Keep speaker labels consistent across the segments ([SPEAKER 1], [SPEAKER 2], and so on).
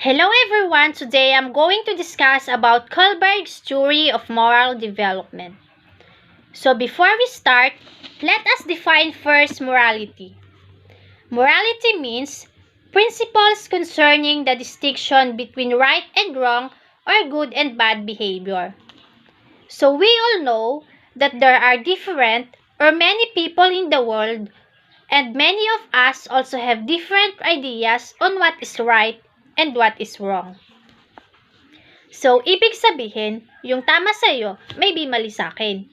[SPEAKER 1] Hello everyone, today I'm going to discuss about KOHLBERG'S theory of moral development. So before we start, let us define first morality. Morality means principles concerning the distinction between right and wrong or good and bad behavior. So we all know that there are different or many people in the world, and many of us also have different ideas on what is right and what is wrong. So, ibig sabihin, yung tama sa'yo, may be mali sa akin.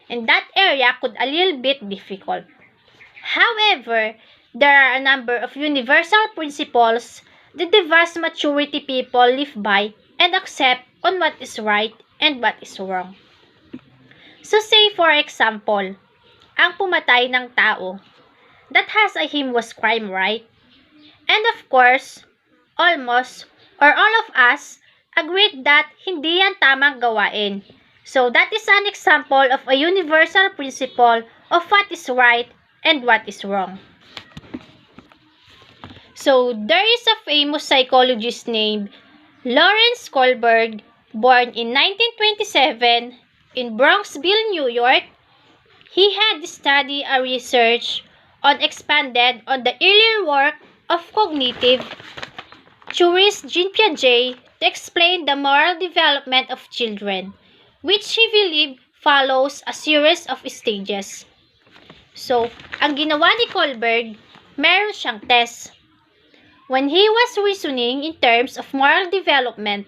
[SPEAKER 1] And that area could a little bit difficult. However, there are a number of universal principles that the vast majority people live by and accept on what is right and what is wrong. So, say for example, ang pumatay ng tao. That has a heinous crime, right? And of course, almost or all of us agreed that hindi yan tamang gawain. So that is an example of a universal principle of what is right and what is wrong. So there is a famous psychologist named Lawrence Kohlberg, born in 1927 in Bronxville, New York. He had studied a research on expanded on the earlier work of cognitive theorist Jean Piaget to explain the moral development of children, which he believed follows a series of stages. So, ang ginawa ni Kohlberg, meron siyang test. When he was reasoning in terms of moral development,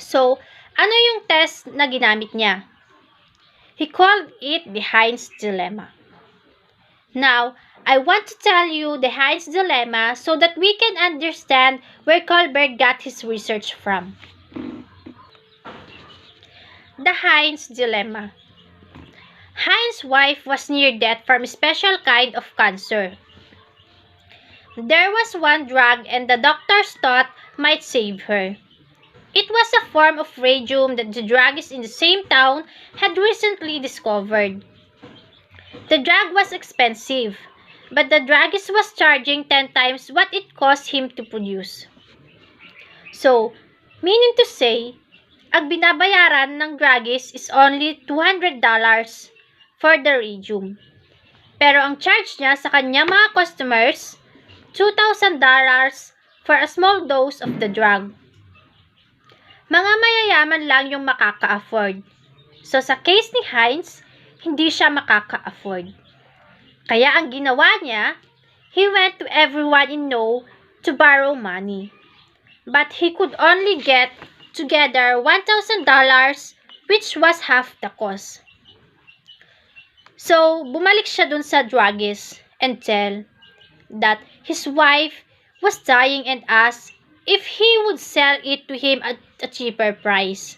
[SPEAKER 1] so, ano yung test na ginamit niya? He called it the Heinz Dilemma. Now, I want to tell you the Heinz Dilemma so that we can understand where Kohlberg got his research from. The Heinz Dilemma. Heinz's wife was near death from a special kind of cancer. There was one drug and the doctors thought might save her. It was a form of radium that the druggist in the same town had recently discovered. The drug was expensive, but the druggist was charging 10 times what it cost him to produce. So, meaning to say, ang binabayaran ng druggist is only $200 for the radium. Pero ang charge niya sa kanyang mga customers, $2,000 for a small dose of the drug. Mga mayayaman lang yung makaka-afford. So, sa case ni Heinz, hindi siya makaka-afford. Kaya ang ginawa niya, he went to everyone he knew to borrow money. But he could only get together $1,000, which was half the cost. So, bumalik siya dun sa druggist and tell that his wife was dying and asked if he would sell it to him at a cheaper price.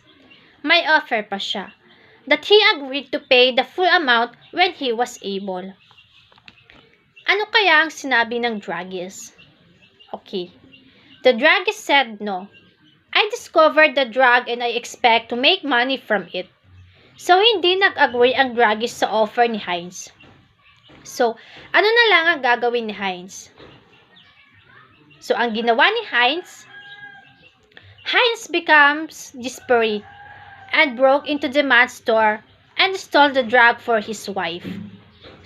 [SPEAKER 1] May offer pa siya that he agreed to pay the full amount when he was able. Ano kaya ang sinabi ng druggist? Okay. The druggist said no. I discovered the drug and I expect to make money from it. So, hindi nag-agree ang druggist sa offer ni Heinz. So, ano na lang ang gagawin ni Heinz? So, ang ginawa ni Heinz becomes desperate and broke into the man's store and stole the drug for his wife.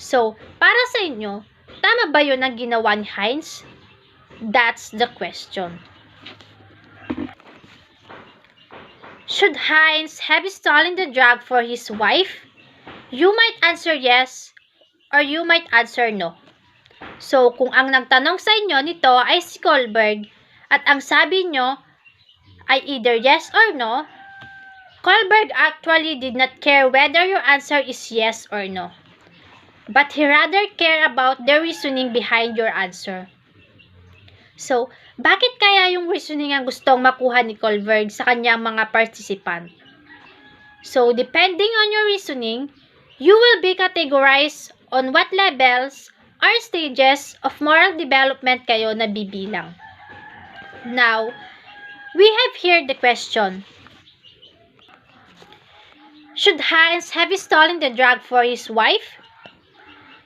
[SPEAKER 1] So, para sa inyo, tama ba yun ang ginawa ni Heinz? That's the question. Should Heinz have stolen the drug for his wife? You might answer yes or you might answer no. So, kung ang nagtanong sa inyo nito ay si Kohlberg at ang sabi nyo ay either yes or no, Kohlberg actually did not care whether your answer is yes or no. But he rather cared about the reasoning behind your answer. So, bakit kaya yung reasoning ang gustong makuha ni Kohlberg sa kanyang mga participant? So, depending on your reasoning, you will be categorized on what levels or stages of moral development kayo nabibilang. Now, we have here the question. Should Heinz have stolen the drug for his wife?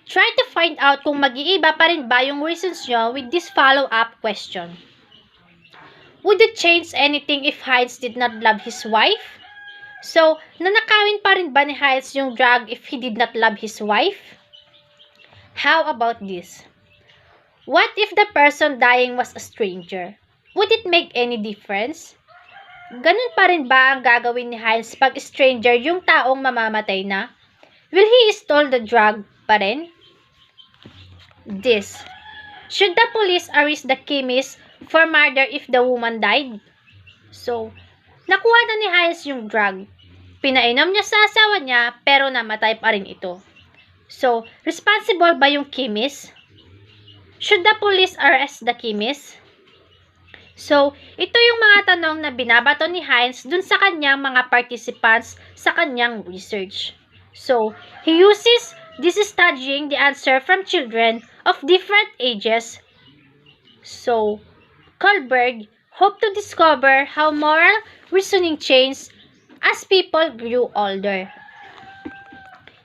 [SPEAKER 1] Try to find out kung mag-iiba pa rin ba yung reasons nyo with this follow-up question. Would it change anything if Heinz did not love his wife? So, nanakawin pa rin ba ni Heinz yung drug if he did not love his wife? How about this? What if the person dying was a stranger? Would it make any difference? Ganun pa rin ba ang gagawin ni Heinz pag stranger yung taong mamamatay na? Will he stole the drug pa rin? This. Should the police arrest the chemist for murder if the woman died? So, nakuha na ni Heinz yung drug. Pinainom niya sa asawa niya pero namatay pa rin ito. So, responsible ba yung chemist? Should the police arrest the chemist? So, ito yung mga tanong na binabato ni Heinz dun sa kanyang mga participants sa kanyang research. So, he uses this studying the answer from children of different ages. So, Kohlberg hoped to discover how moral reasoning changed as people grew older.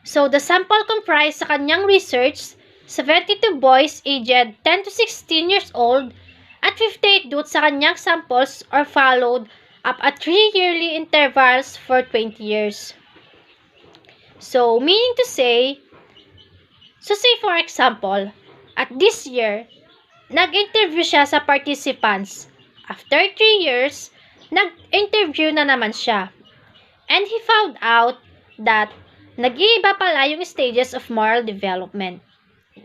[SPEAKER 1] So, the sample comprised sa kanyang research, 72 boys aged 10 to 16 years old at 58 youths sa kanyang samples are followed up at 3 yearly intervals for 20 years. So, meaning to say, say for example, at this year, nag-interview siya sa participants. After 3 years, nag-interview na naman siya. And he found out that nag-iiba pala yung stages of moral development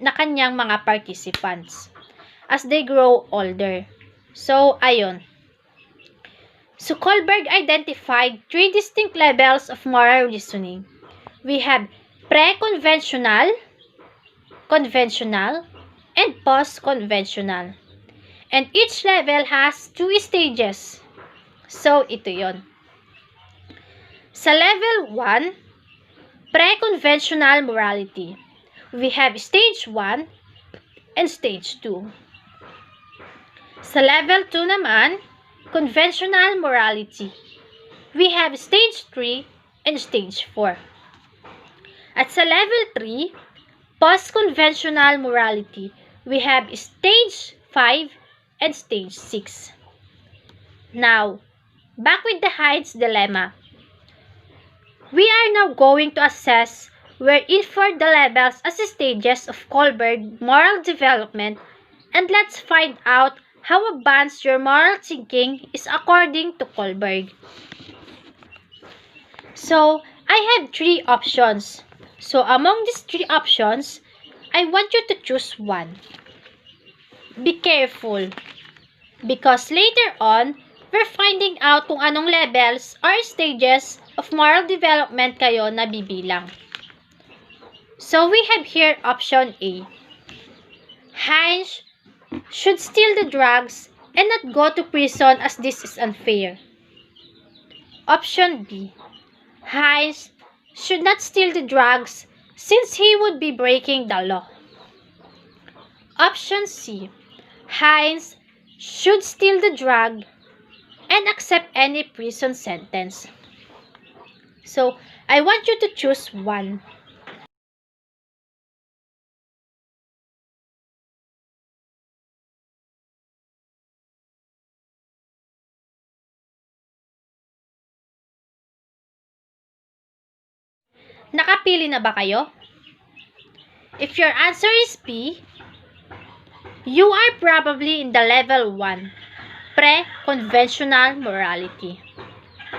[SPEAKER 1] na kanyang mga participants as they grow older. So, ayun. So, Kohlberg identified 3 distinct levels of moral reasoning. We have pre-conventional, conventional, and post-conventional. And each level has 2 stages. So, ito yon. Sa level 1, pre-conventional morality. We have stage 1 and stage 2. Sa level 2 naman, conventional morality. We have stage 3 and stage 4. At sa level 3, post-conventional morality. We have stage 5 and stage 6. Now, back with the Heinz dilemma. We are now going to assess wherein for the levels as stages of Kohlberg moral development, and let's find out how advanced your moral thinking is according to Kohlberg. So, I have 3 options. So, among these 3 options, I want you to choose one. Be careful, because later on, we're finding out kung anong levels or stages of moral development kayo nabibilang. So, we have here option A. Heinz should steal the drugs and not go to prison as this is unfair. Option B. Heinz should not steal the drugs since he would be breaking the law. Option C. Heinz should steal the drug and accept any prison sentence. So, I want you to choose one. Nakapili na ba kayo? If your answer is B, you are probably in the level 1, pre-conventional morality.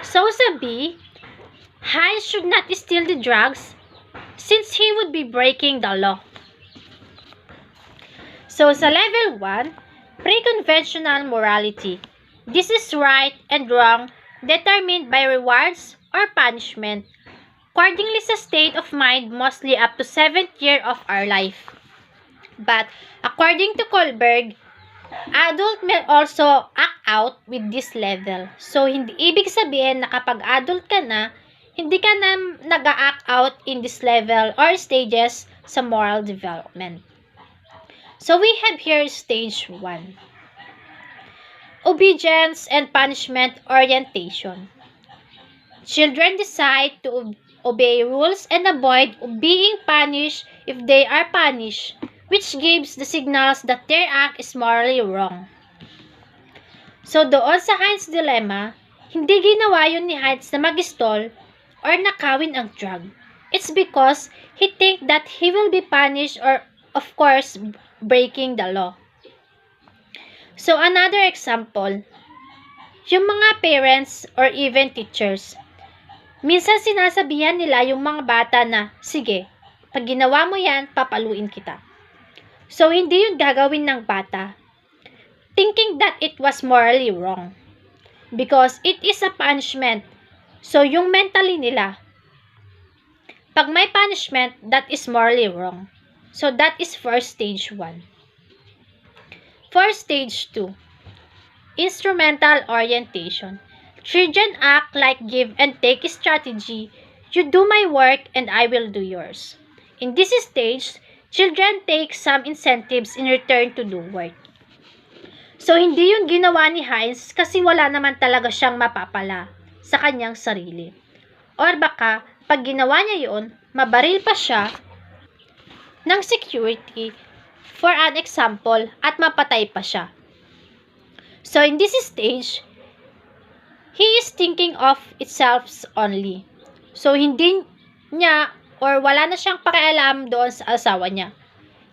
[SPEAKER 1] So sa B, Heinz should not steal the drugs since he would be breaking the law. So sa level 1, pre-conventional morality. This is right and wrong determined by rewards or punishment accordingly sa state of mind mostly up to 7th year of our life. But according to Kohlberg, adult may also act out with this level. So, hindi ibig sabihin na kapag adult ka na, hindi ka na nag-act out in this level or stages sa moral development. So, we have here stage 1. Obedience and punishment orientation. Children decide to obey rules and avoid being punished if they are punished, which gives the signals that their act is morally wrong. So doon sa Heinz dilemma, hindi ginawa yun ni Heinz na mag-stall or nakawin ang drug. It's because he think that he will be punished or of course breaking the law. So another example, yung mga parents or even teachers, minsan sinasabihan nila yung mga bata na, sige, pag ginawa mo yan, papaluin kita. So hindi yun gagawin ng bata, thinking that it was morally wrong. Because it is a punishment. So yung mentally nila, pag may punishment, that is morally wrong. So that is for stage 1. For stage 2, instrumental orientation. Children act like give and take strategy. You do my work and I will do yours. In this stage, children take some incentives in return to do work. So, hindi yun ginawa ni Heinz kasi wala naman talaga siyang mapapala sa kanyang sarili. Or baka, pag ginawa niya yun, mabaril pa siya ng security for an example at mapatay pa siya. So, in this stage, he is thinking of itself only. So, hindi niya or wala na siyang pakialam doon sa asawa niya.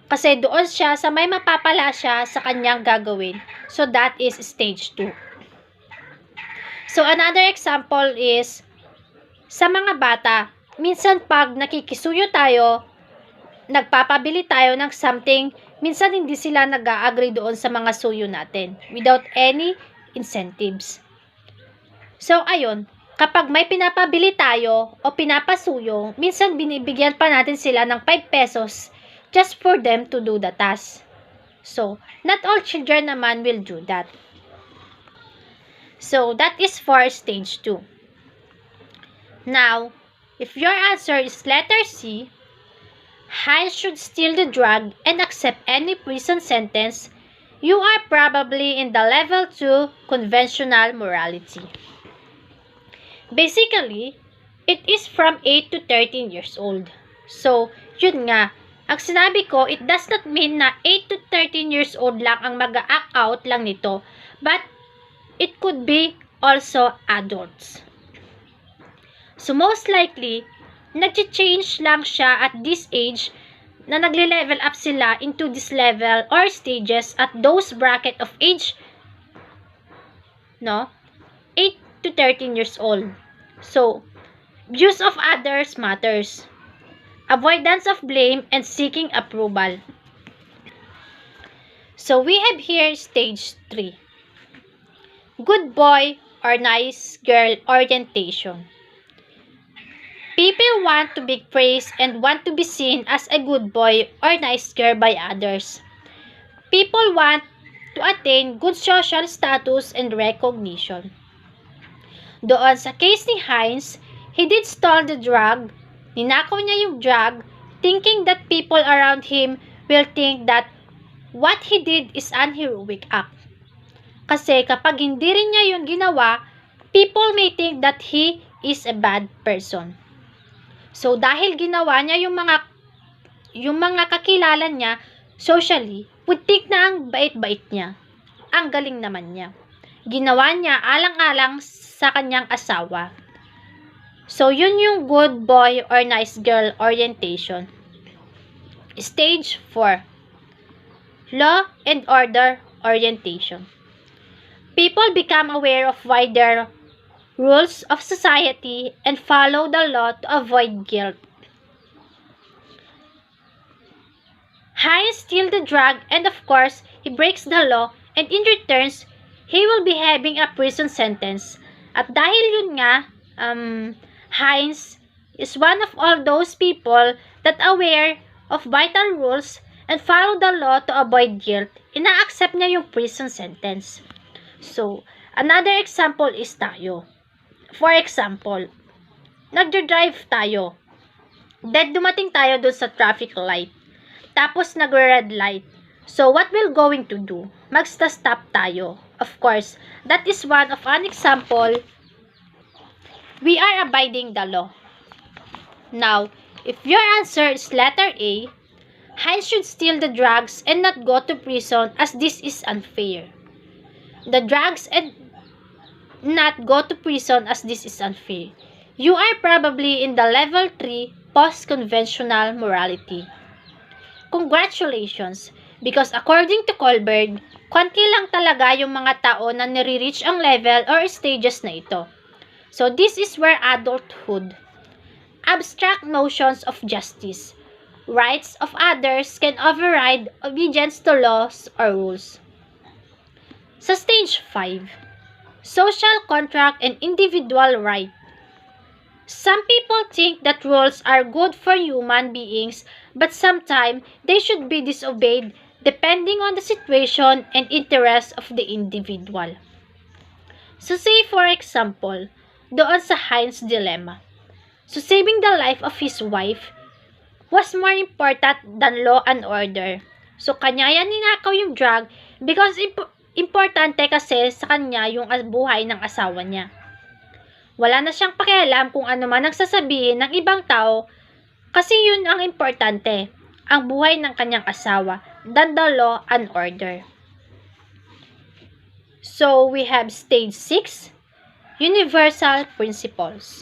[SPEAKER 1] Kasi doon siya sa may mapapala siya sa kanyang gagawin. So, that is stage 2. So, another example is, sa mga bata, minsan pag nakikisuyo tayo, nagpapabili tayo ng something, minsan hindi sila nag-a-agree doon sa mga suyo natin without any incentives. So, ayun, kapag may pinapabili tayo o pinapasuyo, minsan binibigyan pa natin sila ng 5 pesos just for them to do the task. So, not all children naman will do that. So, that is for stage 2. Now, if your answer is letter C, Heinz should steal the drug and accept any prison sentence, you are probably in the level 2 conventional morality. Basically, it is from 8 to 13 years old. So, yun nga, ang sinabi ko, it does not mean na 8 to 13 years old lang ang mag-act out lang nito, but it could be also adults. So, most likely, nag-change lang siya at this age na nagle-level up sila into this level or stages at those bracket of age, no? 8 to 13 years old. So, views of others matters. Avoidance of blame and seeking approval. So, we have here stage 3. Good boy or nice girl orientation. People want to be praised and want to be seen as a good boy or nice girl by others. People want to attain good social status and recognition. Doon sa case ni Heinz, he did steal the drug, ninakaw niya yung drug, thinking that people around him will think that what he did is an heroic act. Kasi kapag hindi rin niya yun ginawa, people may think that he is a bad person. So dahil ginawa niya yung mga kakilala niya socially, would think na ang bait-bait niya. Ang galing naman niya. Ginawa niya alang-alang sa kanyang asawa. So, yun yung good boy or nice girl orientation. Stage 4. Law and order orientation. People become aware of wider rules of society and follow the law to avoid guilt. Heinz steals the drug and of course, he breaks the law and in returns, he will be having a prison sentence. At dahil yun nga, Heinz is one of all those people that aware of vital rules and follow the law to avoid guilt. Ina-accept niya yung prison sentence. So, another example is tayo. For example, nagdadrive tayo. Then dumating tayo dun sa traffic light. Tapos nagre-red light. So, what we're going to do? Magsta-stop tayo. Of course, that is one of an example. We are abiding the law. Now, if your answer is letter A, Heinz should steal the drugs and not go to prison as this is unfair. the drugs and not go to prison as this is unfair. You are probably in the level 3 post-conventional morality. Congratulations! Because according to Kohlberg, konti lang talaga yung mga tao na nire-reach ang level or stages na ito. So this is where adulthood, abstract notions of justice, rights of others can override obedience to laws or rules. Sa stage 5, social contract and individual right. Some people think that rules are good for human beings, but sometimes they should be disobeyed depending on the situation and interest of the individual. So say for example, doon sa Heinz dilemma. So saving the life of his wife was more important than law and order. So kanya yan ninakaw yung drug because importante kasi sa kanya yung buhay ng asawa niya. Wala na siyang pakialam kung ano man ang sasabihin ng ibang tao kasi yun ang importante, ang buhay ng kanyang asawa than the law and order. So we have stage 6, universal principles.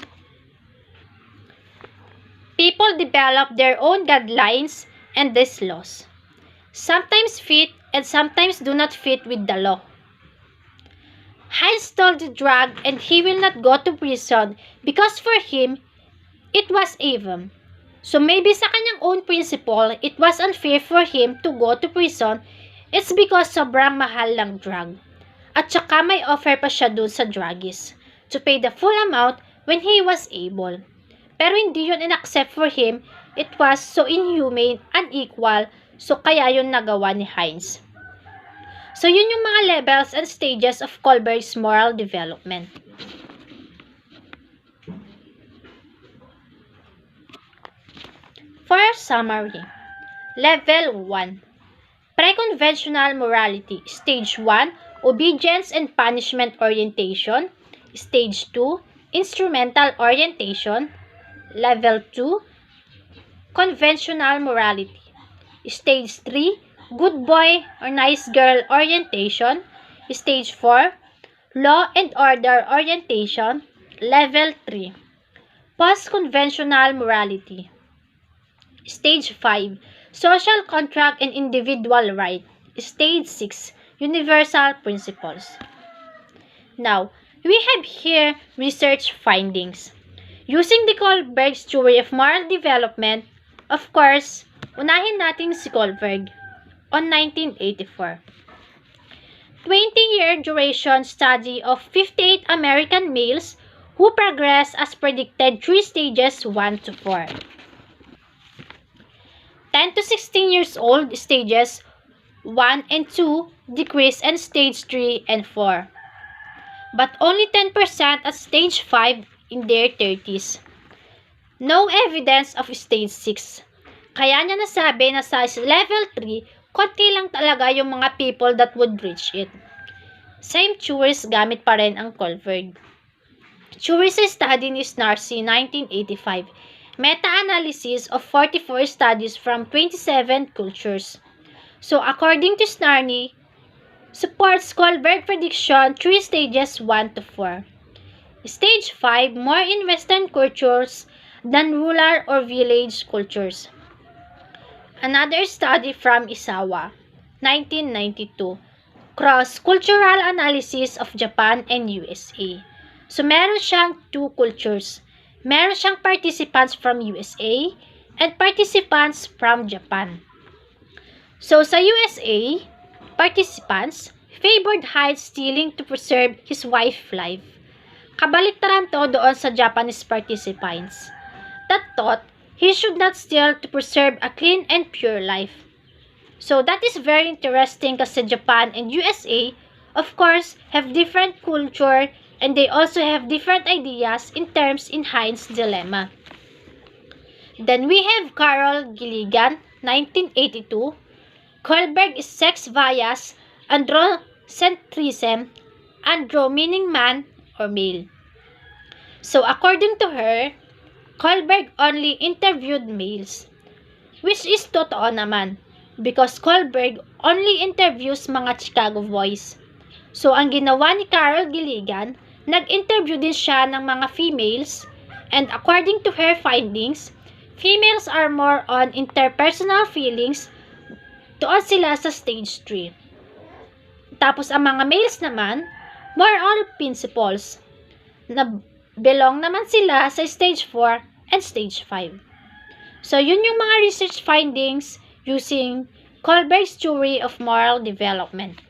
[SPEAKER 1] People develop their own guidelines and these laws. Sometimes fit and sometimes do not fit with the law. Heinz stole the drug and he will not go to prison because for him, it was even. So maybe sa kanyang own principle, it was unfair for him to go to prison. It's because sobrang mahal ng drug. At saka may offer pa siya dun sa druggist to pay the full amount when he was able. Pero hindi yun in-accept for him. It was so inhumane, unequal, so kaya yun nagawa ni Heinz. So, yun yung mga levels and stages of Kohlberg's moral development. For summary, Level 1, Pre-conventional morality. Stage 1, Obedience and punishment orientation. Stage 2, Instrumental orientation. Level 2, Conventional morality. Stage 3, Good boy or nice girl orientation. Stage 4, Law and order orientation. Level 3, Post-conventional morality. Stage 5, Social contract and individual right. Stage 6, Universal principles. Now, we have here research findings. Using the Kohlberg's theory of moral development, of course, unahin natin si Kohlberg on 1984. 20-year duration study of 58 American males who progress as predicted 3 stages 1 to 4. 10 to 16 years old stages 1 and 2 decrease and stage 3 and 4. But only 10% at stage 5 in their 30s. No evidence of stage 6. Kaya niya nasabi na sa level 3, konti lang talaga yung mga people that would reach it. Same theories gamit pa rin ang Kohlberg. Theories sa study ni Snarcy 1985. Meta-analysis of 44 studies from 27 cultures. So according to Snarny, supports Kohlberg prediction 3 stages 1 to 4. Stage 5 more in Western cultures than rural or village cultures. Another study from Isawa, 1992, cross-cultural analysis of Japan and USA. So, meron siyang 2 cultures. Meron siyang participants from USA and participants from Japan. So, sa USA, participants favored Heinz stealing to preserve his wife's life. Kabaliktaran to doon sa Japanese participants that thought he should not steal to preserve a clean and pure life. So that is very interesting kasi Japan and USA, of course, have different culture and they also have different ideas in terms in Heinz dilemma. Then we have Carol Gilligan, 1982. Kohlberg is sex bias, androcentrism, andro meaning man or male. So according to her, Kohlberg only interviewed males, which is totoo naman because Kohlberg only interviews mga Chicago boys. So, ang ginawa ni Carol Gilligan, nag-interview din siya ng mga females, and according to her findings, females are more on interpersonal feelings, doon sila sa stage 3. Tapos, ang mga males naman, more on principles, na belong naman sila sa stage 4 and stage 5. So, yun yung mga research findings using Kohlberg's theory of moral development.